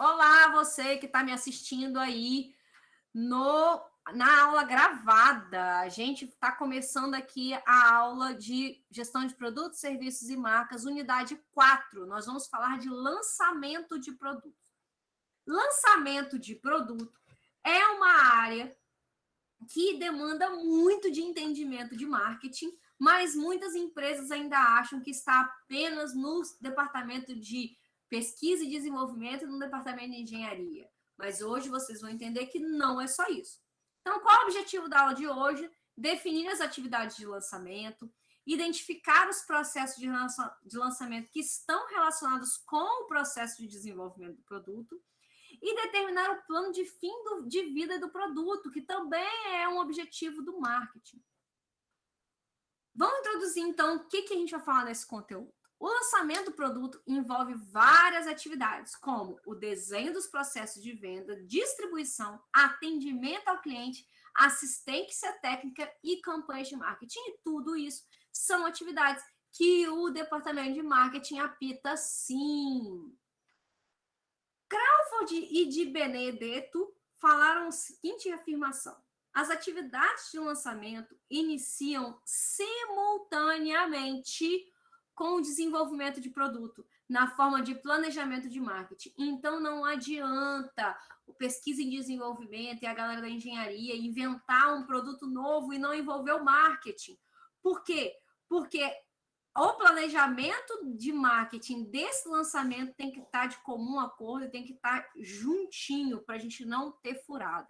Olá, você que está me assistindo aí na aula gravada. A gente está começando aqui a aula de gestão de produtos, serviços e marcas, unidade 4. Nós vamos falar de lançamento de produto. Lançamento de produto é uma área que demanda muito de entendimento de marketing, mas muitas empresas ainda acham que está apenas no departamento de pesquisa e desenvolvimento e no departamento de engenharia. Mas hoje vocês vão entender que não é só isso. Então, qual é o objetivo da aula de hoje? Definir as atividades de lançamento, identificar os processos de lançamento que estão relacionados com o processo de desenvolvimento do produto e determinar o plano de fim de vida do produto, que também é um objetivo do marketing. Vamos introduzir, então, o que a gente vai falar nesse conteúdo. O lançamento do produto envolve várias atividades, como o desenho dos processos de venda, distribuição, atendimento ao cliente, assistência técnica e campanhas de marketing. E tudo isso são atividades que o departamento de marketing apita, sim. Crawford e de Benedetto falaram a seguinte afirmação: as atividades de lançamento iniciam simultaneamente com o desenvolvimento de produto, na forma de planejamento de marketing. Então, não adianta o pesquisa em desenvolvimento e a galera da engenharia inventar um produto novo e não envolver o marketing. Por quê? Porque o planejamento de marketing desse lançamento tem que estar de comum acordo e tem que estar juntinho para a gente não ter furada.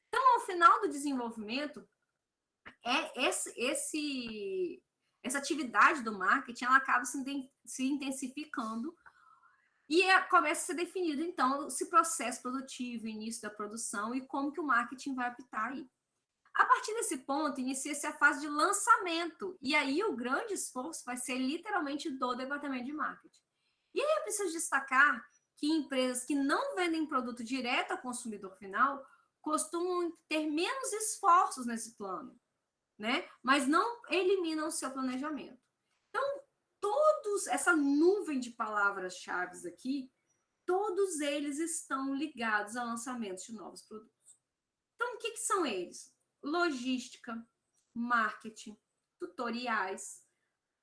Então, ao final do desenvolvimento, essa atividade do marketing ela acaba se intensificando e começa a ser definido, então, esse processo produtivo, início da produção e como que o marketing vai apitar aí. A partir desse ponto, inicia-se a fase de lançamento. E aí o grande esforço vai ser literalmente do departamento de marketing. E aí eu preciso destacar que empresas que não vendem produto direto ao consumidor final costumam ter menos esforços nesse plano, né? Mas não eliminam o seu planejamento. Então, essa nuvem de palavras-chave aqui, todos eles estão ligados a lançamentos de novos produtos. Então, o que são eles? Logística, marketing, tutoriais,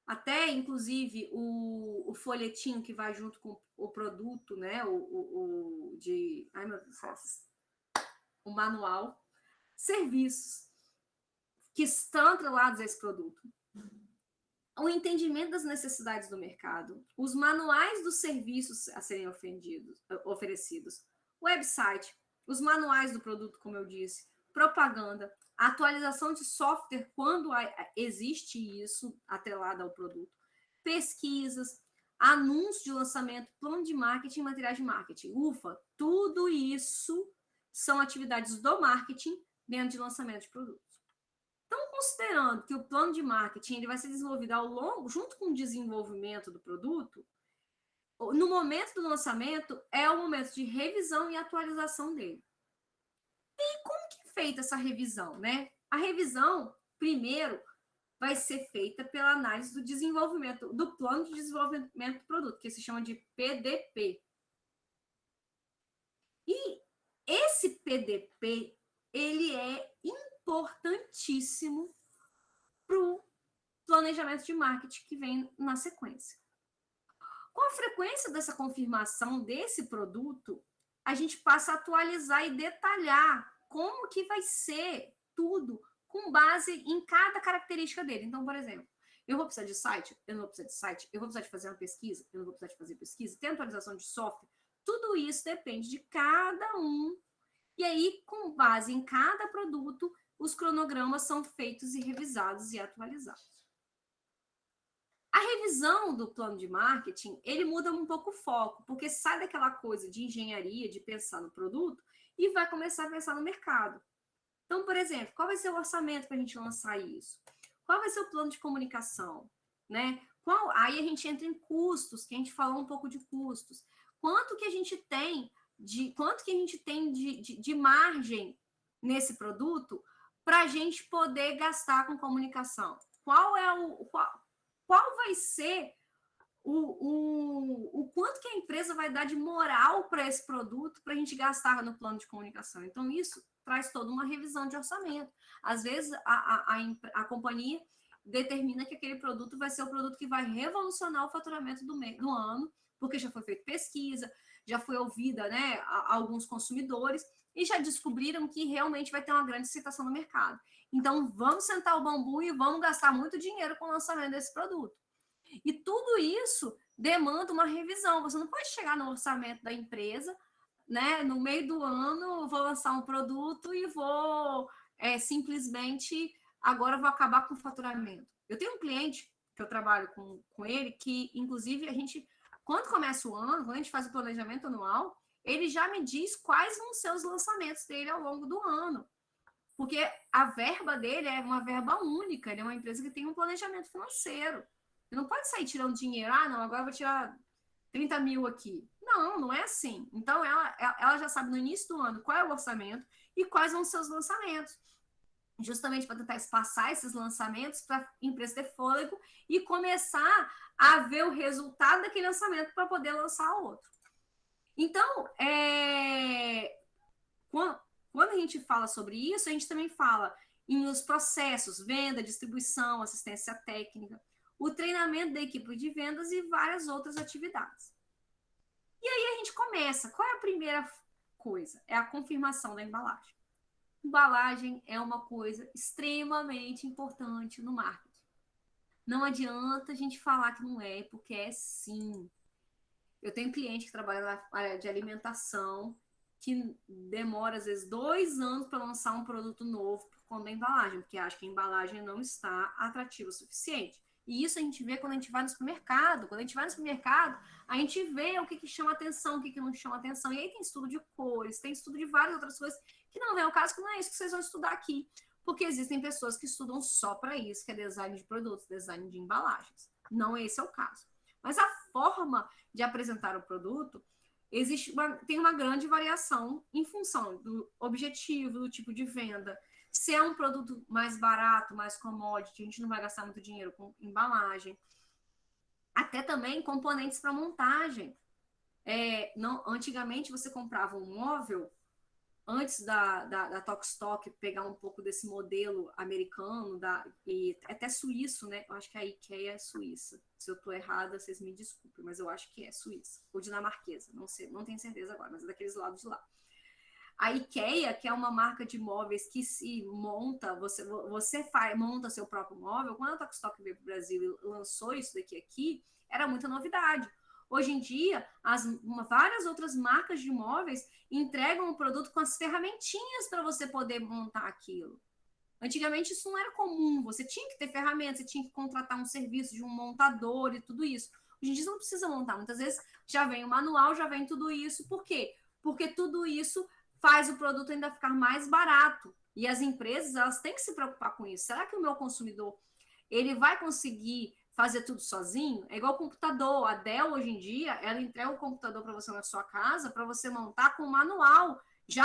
até inclusive o folhetinho que vai junto com o produto, né? Ai, meu Deus, o manual, serviços que estão atrelados a esse produto, o entendimento das necessidades do mercado, os manuais dos serviços a serem oferecidos, website, os manuais do produto, como eu disse, propaganda, atualização de software quando existe isso atrelado ao produto, pesquisas, anúncio de lançamento, plano de marketing, materiais de marketing. Ufa, tudo isso são atividades do marketing dentro de lançamento de produtos. Então, considerando que o plano de marketing ele vai ser desenvolvido ao longo, junto com o desenvolvimento do produto, no momento do lançamento é o momento de revisão e atualização dele. E como que é feita essa revisão, né? A revisão, primeiro, vai ser feita pela análise do desenvolvimento, do plano de desenvolvimento do produto, que se chama de PDP. E esse PDP, ele é importantíssimo para o planejamento de marketing que vem na sequência. Com a frequência dessa confirmação desse produto, a gente passa a atualizar e detalhar como que vai ser tudo com base em cada característica dele. Então, por exemplo, eu vou precisar de site? Eu não vou precisar de site. Eu vou precisar de fazer uma pesquisa? Eu não vou precisar de fazer pesquisa. Tem atualização de software? Tudo isso depende de cada um. E aí, com base em cada produto, os cronogramas são feitos e revisados e atualizados. A revisão do plano de marketing, ele muda um pouco o foco, porque sai daquela coisa de engenharia, de pensar no produto, e vai começar a pensar no mercado. Então, por exemplo, qual vai ser o orçamento para a gente lançar isso? Qual vai ser o plano de comunicação? Né? Aí a gente entra em custos, que a gente falou um pouco de custos. Quanto que a gente tem de margem nesse produto para a gente poder gastar com comunicação? Qual vai ser o quanto que a empresa vai dar de moral para esse produto para a gente gastar no plano de comunicação. Então, isso traz toda uma revisão de orçamento. Às vezes, a companhia determina que aquele produto vai ser o produto que vai revolucionar o faturamento do ano, porque já foi feita pesquisa, já foi ouvida, né, a alguns consumidores, e já descobriram que realmente vai ter uma grande aceitação no mercado. Então, vamos sentar o bambu e vamos gastar muito dinheiro com o lançamento desse produto. E tudo isso demanda uma revisão. Você não pode chegar no orçamento da empresa, né, no meio do ano, vou lançar um produto e vou simplesmente, agora vou acabar com o faturamento. Eu tenho um cliente que eu trabalho com ele, que, inclusive, a gente, quando começa o ano, quando a gente faz o planejamento anual, ele já me diz quais vão ser os lançamentos dele ao longo do ano. Porque a verba dele é uma verba única, ele é uma empresa que tem um planejamento financeiro. Ele não pode sair tirando dinheiro, não, agora eu vou tirar 30 mil aqui. Não, não é assim. Então, ela já sabe no início do ano qual é o orçamento e quais vão ser os lançamentos. Justamente para tentar espaçar esses lançamentos para a empresa ter fôlego e começar a ver o resultado daquele lançamento para poder lançar outro. Então, quando a gente fala sobre isso, a gente também fala nos processos, venda, distribuição, assistência técnica, o treinamento da equipe de vendas e várias outras atividades. E aí a gente começa. Qual é a primeira coisa? É a confirmação da embalagem. Embalagem é uma coisa extremamente importante no marketing. Não adianta a gente falar que não é, porque é sim. Eu tenho cliente que trabalha na área de alimentação, que demora, às vezes, 2 anos para lançar um produto novo por conta da embalagem, porque acha que a embalagem não está atrativa o suficiente. E isso a gente vê quando a gente vai no supermercado. Quando a gente vai no supermercado, a gente vê o que chama atenção, o que não chama atenção. E aí tem estudo de cores, tem estudo de várias outras coisas, que não vem ao caso, que não é isso que vocês vão estudar aqui. Porque existem pessoas que estudam só para isso, que é design de produtos, design de embalagens. Não esse é o caso. Mas a forma de apresentar o produto, tem uma grande variação em função do objetivo, do tipo de venda. Se é um produto mais barato, mais commodity, a gente não vai gastar muito dinheiro com embalagem. Até também componentes para montagem. Antigamente, você comprava um móvel, antes da Tokstok pegar um pouco desse modelo americano, e até suíço, né? Eu acho que a IKEA é suíça. Se eu estou errada, vocês me desculpem, mas eu acho que é suíça. Ou dinamarquesa, não sei, não tenho certeza agora, mas é daqueles lados de lá. A IKEA, que é uma marca de móveis que se monta, você monta seu próprio móvel. Quando a Tokstok veio para o Brasil e lançou isso daqui aqui, era muita novidade. Hoje em dia, várias outras marcas de móveis entregam o produto com as ferramentinhas para você poder montar aquilo. Antigamente isso não era comum, você tinha que ter ferramentas, você tinha que contratar um serviço de um montador e tudo isso. Hoje em dia você não precisa montar, muitas vezes já vem o manual, já vem tudo isso. Por quê? Porque tudo isso faz o produto ainda ficar mais barato. E as empresas, elas têm que se preocupar com isso. Será que o meu consumidor, ele vai conseguir fazer tudo sozinho? É igual computador. A Dell, hoje em dia, ela entrega o computador para você na sua casa, para você montar com o manual, já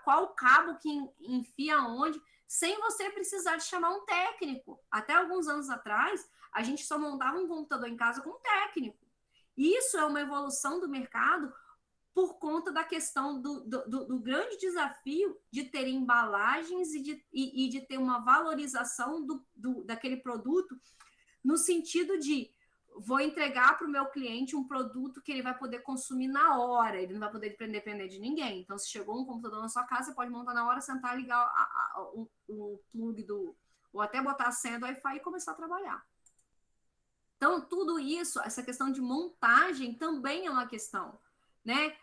qual cabo que enfia onde, sem você precisar de chamar um técnico. Até alguns anos atrás, a gente só montava um computador em casa com um técnico. Isso é uma evolução do mercado por conta da questão do grande desafio de ter embalagens e de ter uma valorização daquele produto, no sentido de vou entregar para o meu cliente um produto que ele vai poder consumir na hora, ele não vai poder depender de ninguém. Então, se chegou um computador na sua casa, você pode montar na hora, sentar, ligar o plug ou até botar a senha do Wi-Fi e começar a trabalhar. Então, tudo isso, essa questão de montagem também é uma questão, né?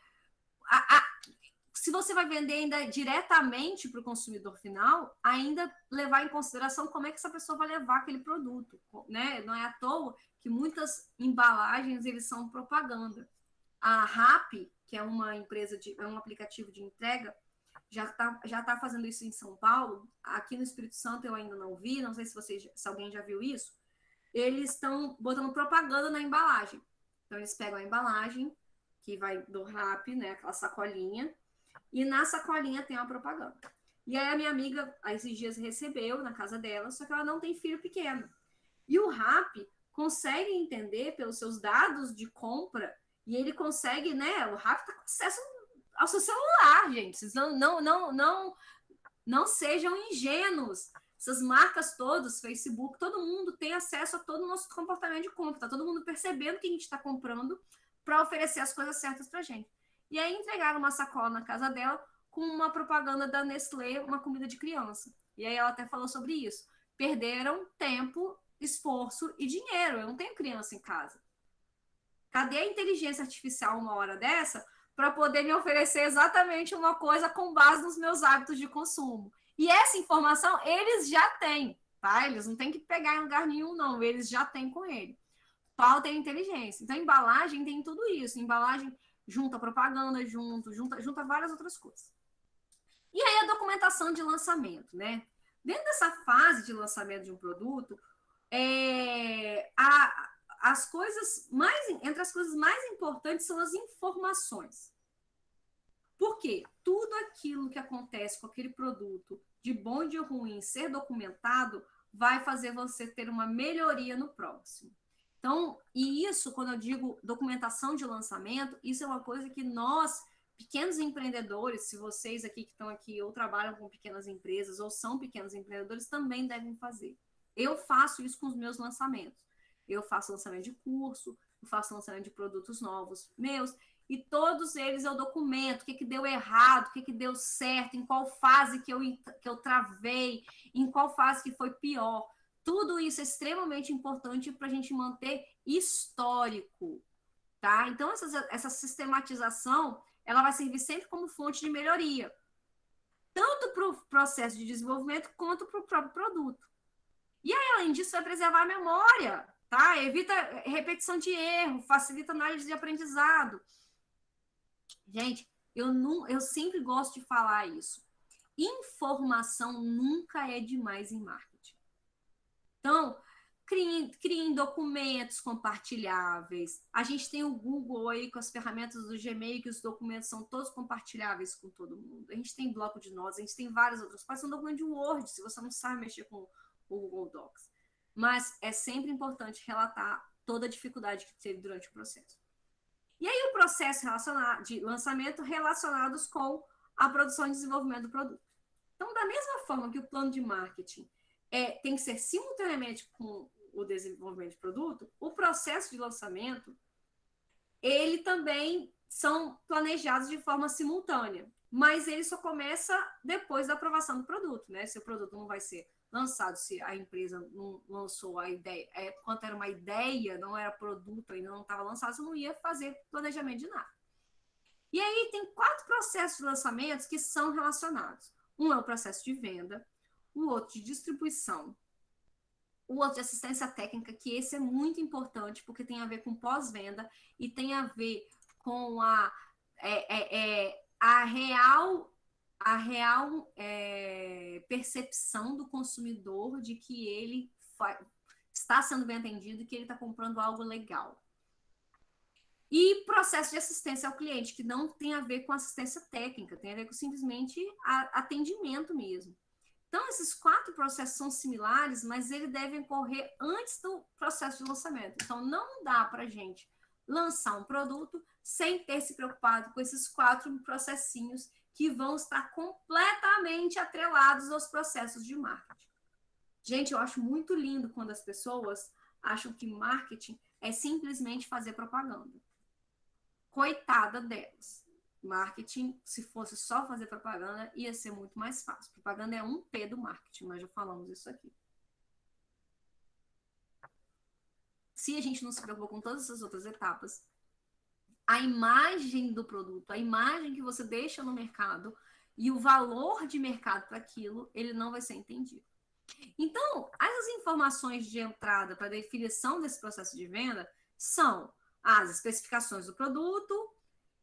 Se você vai vender ainda diretamente para o consumidor final, ainda levar em consideração como é que essa pessoa vai levar aquele produto, né? Não é à toa que muitas embalagens eles são propaganda. A Rappi, que é uma empresa é um aplicativo de entrega, já tá fazendo isso em São Paulo. Aqui no Espírito Santo eu ainda não vi, não sei se alguém já viu isso. Eles estão botando propaganda na embalagem. Então eles pegam a embalagem que vai do Rappi, né, aquela sacolinha, e na sacolinha tem uma propaganda. E aí a minha amiga, esses dias, recebeu na casa dela, só que ela não tem filho pequeno. E o Rappi consegue entender, pelos seus dados de compra, E ele consegue, né? O hacker está com acesso ao seu celular, gente. Vocês não sejam ingênuos. Essas marcas todas, Facebook, todo mundo tem acesso a todo o nosso comportamento de compra. Tá todo mundo percebendo que a gente está comprando para oferecer as coisas certas para a gente. E aí entregaram uma sacola na casa dela com uma propaganda da Nestlé, uma comida de criança. E aí ela até falou sobre isso. Perderam tempo, esforço e dinheiro. Eu não tenho criança em casa. Cadê a inteligência artificial uma hora dessa para poder me oferecer exatamente uma coisa com base nos meus hábitos de consumo? E essa informação eles já têm, tá? Eles não têm que pegar em lugar nenhum, não. Eles já têm com ele. Falta inteligência. Então, embalagem tem tudo isso. Embalagem junta propaganda, junta várias outras coisas. E aí a documentação de lançamento, né? Dentro dessa fase de lançamento de um produto, as coisas mais, entre as coisas mais importantes são as informações. Por quê? Tudo aquilo que acontece com aquele produto, de bom e de ruim, ser documentado, vai fazer você ter uma melhoria no próximo. Então, e isso, quando eu digo documentação de lançamento, isso é uma coisa que nós, pequenos empreendedores, se vocês aqui que estão aqui ou trabalham com pequenas empresas ou são pequenos empreendedores, também devem fazer. Eu faço isso com os meus lançamentos. Eu faço lançamento de curso, eu faço lançamento de produtos novos meus, e todos eles eu documento o que deu errado, o que deu certo, em qual fase que eu travei, em qual fase que foi pior. Tudo isso é extremamente importante para a gente manter histórico, tá? Então, essa sistematização, ela vai servir sempre como fonte de melhoria, tanto para o processo de desenvolvimento quanto para o próprio produto. E aí, além disso, vai preservar a memória, tá? Evita repetição de erro, facilita a análise de aprendizado. Gente, eu sempre gosto de falar isso. Informação nunca é demais em marketing. Então, criem documentos compartilháveis. A gente tem o Google aí com as ferramentas do Gmail, que os documentos são todos compartilháveis com todo mundo. A gente tem bloco de notas, a gente tem várias outras coisas. São documentos de Word, se você não sabe mexer com o Google Docs. Mas é sempre importante relatar toda a dificuldade que teve durante o processo. E aí o processo de lançamento relacionados com a produção e desenvolvimento do produto. Então, da mesma forma que o plano de marketing tem que ser simultaneamente com o desenvolvimento de produto, o processo de lançamento, ele também são planejados de forma simultânea, mas ele só começa depois da aprovação do produto, né? Se o produto não vai ser lançado, se a empresa não lançou a ideia, quanto era uma ideia, não era produto, ainda não estava lançado, você não ia fazer planejamento de nada. E aí tem 4 processos de lançamentos que são relacionados. Um é o processo de venda, o outro de distribuição, o outro de assistência técnica, que esse é muito importante, porque tem a ver com pós-venda e tem a ver com a real percepção do consumidor de que ele está sendo bem atendido e que ele está comprando algo legal. E processo de assistência ao cliente, que não tem a ver com assistência técnica, tem a ver com simplesmente atendimento mesmo. Então, esses 4 processos são similares, mas eles devem ocorrer antes do processo de lançamento. Então, não dá para a gente lançar um produto sem ter se preocupado com esses 4 processinhos que vão estar completamente atrelados aos processos de marketing. Gente, eu acho muito lindo quando as pessoas acham que marketing é simplesmente fazer propaganda. Coitada delas. Marketing, se fosse só fazer propaganda, ia ser muito mais fácil. Propaganda é um P do marketing, nós já falamos isso aqui. Se a gente não se preocupa com todas essas outras etapas, a imagem do produto, a imagem que você deixa no mercado e o valor de mercado para aquilo, ele não vai ser entendido. Então, as informações de entrada para a definição desse processo de venda são as especificações do produto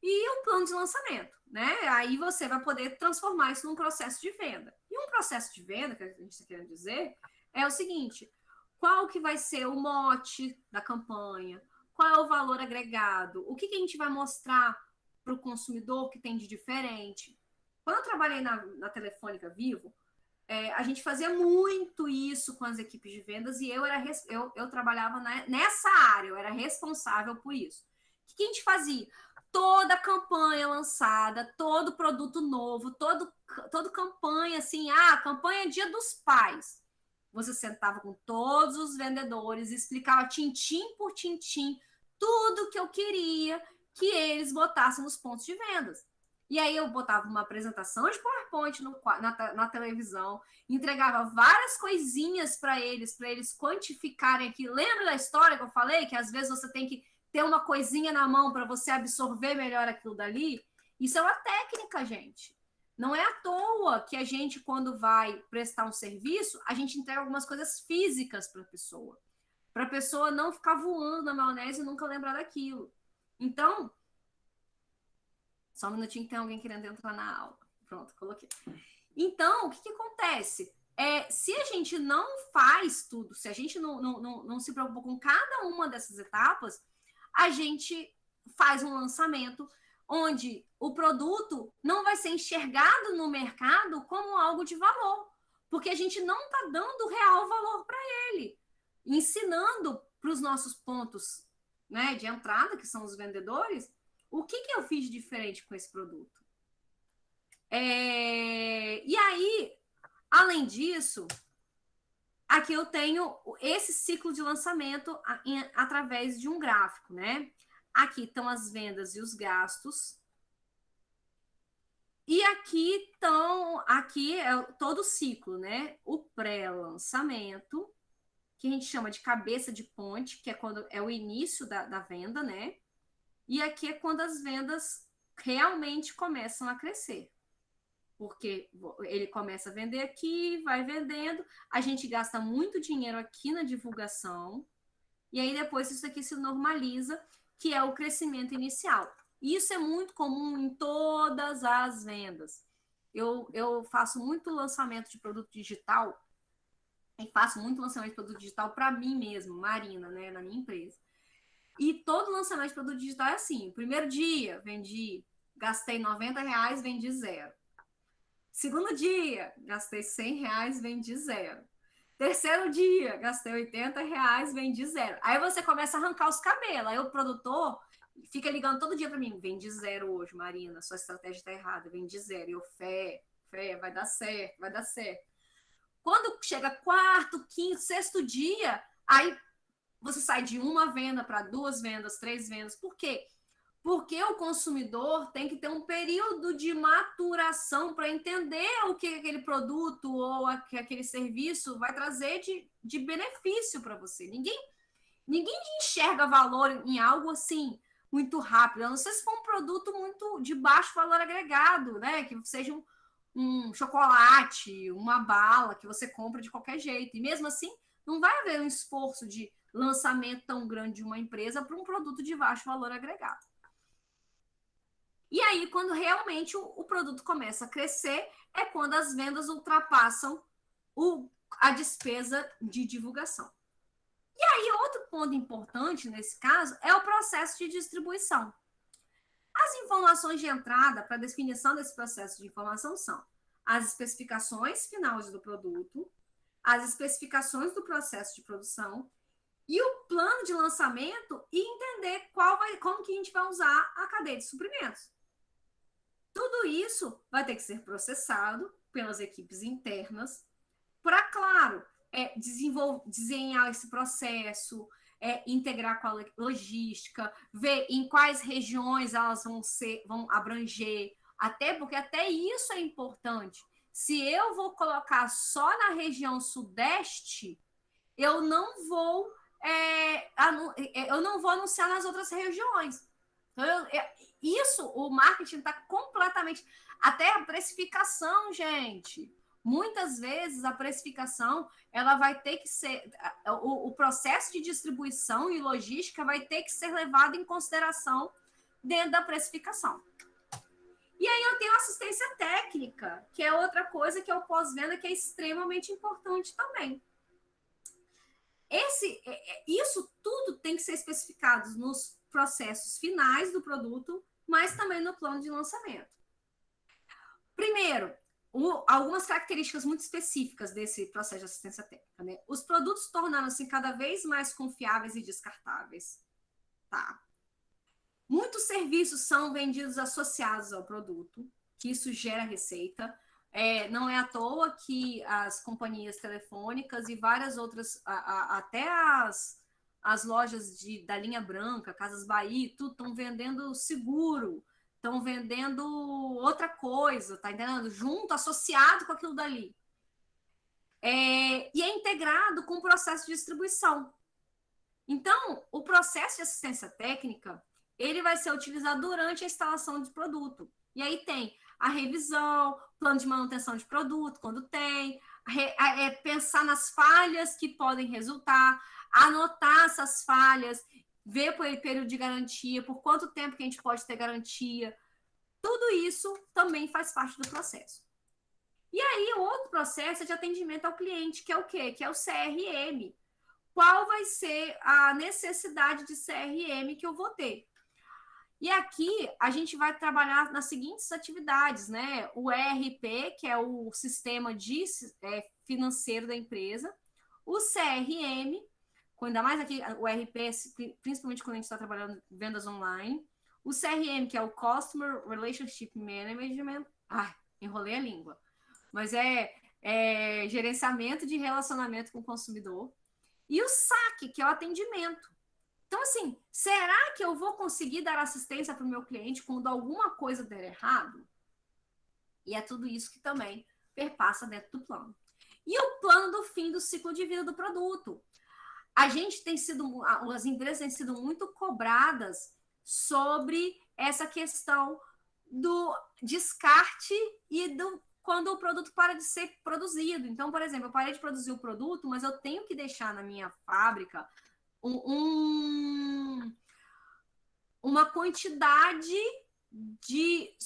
e o plano de lançamento, né? Aí você vai poder transformar isso num processo de venda. E um processo de venda, que a gente está querendo dizer, é o seguinte: qual que vai ser o mote da campanha? Qual é o valor agregado? O que a gente vai mostrar para o consumidor que tem de diferente? Quando eu trabalhei na Telefônica Vivo, a gente fazia muito isso com as equipes de vendas e eu trabalhava nessa área, eu era responsável por isso. O que a gente fazia? Toda campanha lançada, todo produto novo, todo campanha, assim, campanha Dia dos Pais. Você sentava com todos os vendedores, explicava tintim por tintim tudo que eu queria que eles botassem nos pontos de vendas. E aí eu botava uma apresentação de PowerPoint na televisão, entregava várias coisinhas para eles quantificarem aqui. Lembra da história que eu falei? Que às vezes você tem que ter uma coisinha na mão para você absorver melhor aquilo dali? Isso é uma técnica, gente. Não é à toa que a gente, quando vai prestar um serviço, a gente entrega algumas coisas físicas para a pessoa não ficar voando na maionese e nunca lembrar daquilo. Então, só um minutinho que tem alguém querendo entrar na aula. Pronto, coloquei. Então, o que acontece? Se a gente não faz tudo, se a gente não se preocupa com cada uma dessas etapas, a gente faz um lançamento onde o produto não vai ser enxergado no mercado como algo de valor, porque a gente não está dando real valor para ele, ensinando para os nossos pontos, né, de entrada, que são os vendedores, o que eu fiz de diferente com esse produto. E aí, além disso, aqui eu tenho esse ciclo de lançamento através de um gráfico, né? Aqui estão as vendas e os gastos. E aqui é todo o ciclo, né? O pré-lançamento, que a gente chama de cabeça de ponte, que é quando é o início da venda, né? E aqui é quando as vendas realmente começam a crescer. Porque ele começa a vender aqui, vai vendendo, a gente gasta muito dinheiro aqui na divulgação, e aí depois isso aqui se normaliza, que é o crescimento inicial. Isso é muito comum em todas as vendas. Eu faço muito lançamento de produto digital, e faço muito lançamento de produto digital para mim mesmo, Marina, né, na minha empresa. E todo lançamento de produto digital é assim: primeiro dia, gastei R$90, vendi 0. Segundo dia, gastei R$100, vendi 0. Terceiro dia, gastei R$80, vendi 0. Aí você começa a arrancar os cabelos. Aí o produtor fica ligando todo dia para mim: vendi 0 hoje, Marina, sua estratégia está errada, vendi 0. E eu, fé, vai dar certo, vai dar certo. Quando chega quarto, quinto, sexto dia, aí você sai de uma venda para 2 vendas, 3 vendas. Por quê? Porque o consumidor tem que ter um período de maturação para entender o que aquele produto ou aquele serviço vai trazer de benefício para você. Ninguém enxerga valor em algo assim muito rápido. Eu não sei se for um produto muito de baixo valor agregado, né? Que seja um chocolate, uma bala que você compra de qualquer jeito. E mesmo assim, não vai haver um esforço de lançamento tão grande de uma empresa para um produto de baixo valor agregado. E aí, quando realmente o produto começa a crescer, é quando as vendas ultrapassam a despesa de divulgação. E aí, outro ponto importante nesse caso é o processo de distribuição. As informações de entrada para definição desse processo de informação são as especificações finais do produto, as especificações do processo de produção e o plano de lançamento, e entender como que a gente vai usar a cadeia de suprimentos. Tudo isso vai ter que ser processado pelas equipes internas para, claro, desenhar esse processo, integrar com a logística, ver em quais regiões elas vão abranger, até porque até isso é importante. Se eu vou colocar só na região sudeste, eu não vou anunciar nas outras regiões. Então, isso, o marketing está completamente... Até a precificação, gente. Muitas vezes a precificação, ela vai ter que ser... O processo de distribuição e logística vai ter que ser levado em consideração dentro da precificação. E aí eu tenho assistência técnica, que é outra coisa que é o pós-venda, que é extremamente importante também. Isso tudo tem que ser especificado nos processos finais do produto, mas também no plano de lançamento. Primeiro, algumas características muito específicas desse processo de assistência técnica, né? Os produtos tornaram-se cada vez mais confiáveis e descartáveis. Tá? Muitos serviços são vendidos associados ao produto, que isso gera receita. Não é à toa que as companhias telefônicas e várias outras, até as lojas da linha branca, Casas Bahia, tudo estão vendendo seguro, estão vendendo outra coisa, tá entendendo? Junto, associado com aquilo dali. E é integrado com o processo de distribuição. Então, o processo de assistência técnica, ele vai ser utilizado durante a instalação de produto. E aí tem a revisão, plano de manutenção de produto, quando tem, pensar nas falhas que podem resultar, anotar essas falhas, ver por período de garantia, por quanto tempo que a gente pode ter garantia. Tudo isso também faz parte do processo. E aí, o outro processo é de atendimento ao cliente, que é o quê? Que é o CRM. Qual vai ser a necessidade de CRM que eu vou ter? E aqui a gente vai trabalhar nas seguintes atividades, né? O ERP, que é o sistema financeiro da empresa, o CRM, ainda mais aqui o ERP, principalmente quando a gente está trabalhando em vendas online, o CRM, que é o Customer Relationship Management, enrolei a língua, mas é gerenciamento de relacionamento com o consumidor, e o SAC, que é o atendimento. Então, assim, será que eu vou conseguir dar assistência para o meu cliente quando alguma coisa der errado? E é tudo isso que também perpassa dentro do plano. E o plano do fim do ciclo de vida do produto. As empresas têm sido muito cobradas sobre essa questão do descarte e quando o produto para de ser produzido. Então, por exemplo, eu parei de produzir o produto, mas eu tenho que deixar na minha fábrica uma quantidade de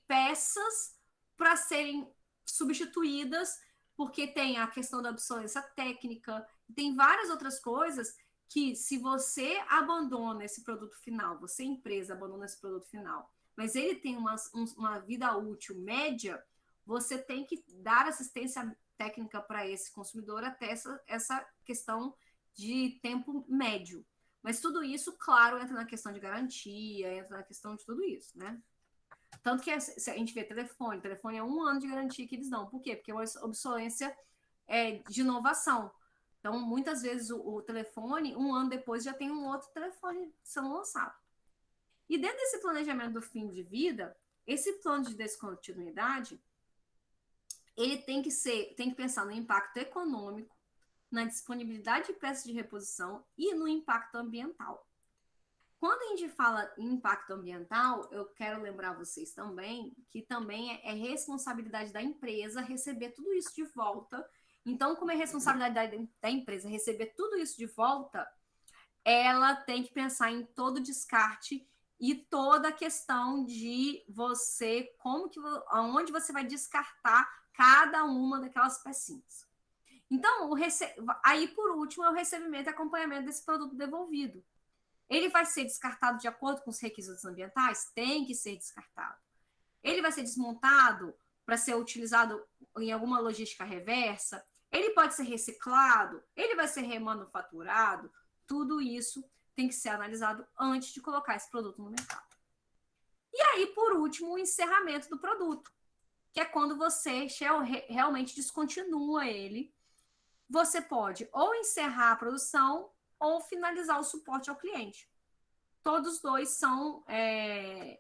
peças para serem substituídas, porque tem a questão da obsolescência técnica, tem várias outras coisas que, se você abandona esse produto final, você, empresa, abandona esse produto final, mas ele tem uma vida útil média, você tem que dar assistência técnica para esse consumidor até essa questão de tempo médio. Mas tudo isso, claro, entra na questão de garantia, entra na questão de tudo isso, né? Tanto que se a gente vê telefone é 1 ano de garantia que eles dão. Por quê? Porque é uma obsolescência de inovação. Então, muitas vezes o telefone, 1 ano depois, já tem um outro telefone sendo lançado. E dentro desse planejamento do fim de vida, esse plano de descontinuidade, ele tem que pensar no impacto econômico, na disponibilidade de peças de reposição e no impacto ambiental. Quando a gente fala em impacto ambiental, eu quero lembrar vocês também que também é responsabilidade da empresa receber tudo isso de volta. Então, como é responsabilidade da empresa receber tudo isso de volta, ela tem que pensar em todo o descarte e toda a questão de aonde você vai descartar cada uma daquelas pecinhas. Então, aí, por último, é o recebimento e acompanhamento desse produto devolvido. Ele vai ser descartado de acordo com os requisitos ambientais? Tem que ser descartado. Ele vai ser desmontado para ser utilizado em alguma logística reversa? Ele pode ser reciclado? Ele vai ser remanufaturado? Tudo isso tem que ser analisado antes de colocar esse produto no mercado. E aí, por último, o encerramento do produto, que é quando você realmente descontinua ele. Você pode ou encerrar a produção ou finalizar o suporte ao cliente. Todos dois são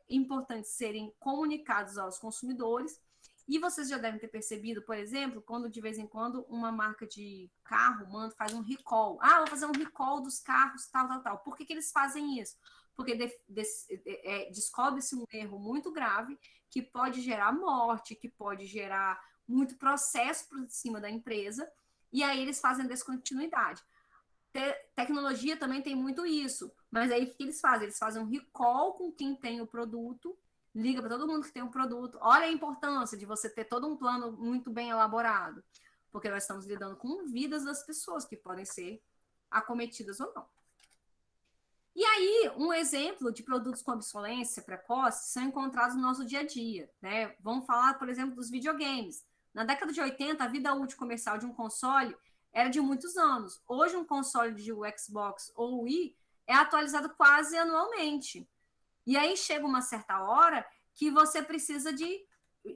importantes serem comunicados aos consumidores. E vocês já devem ter percebido, por exemplo, quando de vez em quando uma marca de carro faz um recall. Vou fazer um recall dos carros, tal. Por que eles fazem isso? Porque descobre-se um erro muito grave que pode gerar morte, que pode gerar muito processo por cima da empresa. E aí eles fazem descontinuidade. Tecnologia também tem muito isso. Mas aí o que eles fazem? Eles fazem um recall com quem tem o produto, liga para todo mundo que tem o produto. Olha a importância de você ter todo um plano muito bem elaborado. Porque nós estamos lidando com vidas das pessoas que podem ser acometidas ou não. E aí, um exemplo de produtos com obsolescência precoce são encontrados no nosso dia a dia, né? Vamos falar, por exemplo, dos videogames. Na década de 80, a vida útil comercial de um console era de muitos anos. Hoje, um console de Xbox ou Wii é atualizado quase anualmente. E aí chega uma certa hora que você precisa de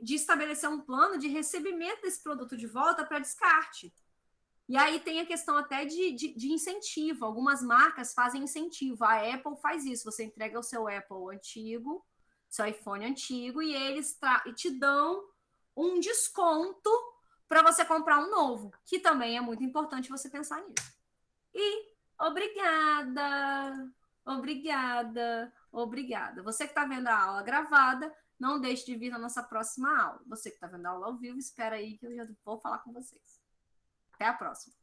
estabelecer um plano de recebimento desse produto de volta para descarte. E aí tem a questão até de incentivo. Algumas marcas fazem incentivo. A Apple faz isso. Você entrega o seu Apple antigo, seu iPhone antigo, e eles te dão um desconto para você comprar um novo, que também é muito importante você pensar nisso. E obrigada, obrigada. Você que está vendo a aula gravada, não deixe de vir na nossa próxima aula. Você que está vendo a aula ao vivo, espera aí que eu já vou falar com vocês. Até a próxima.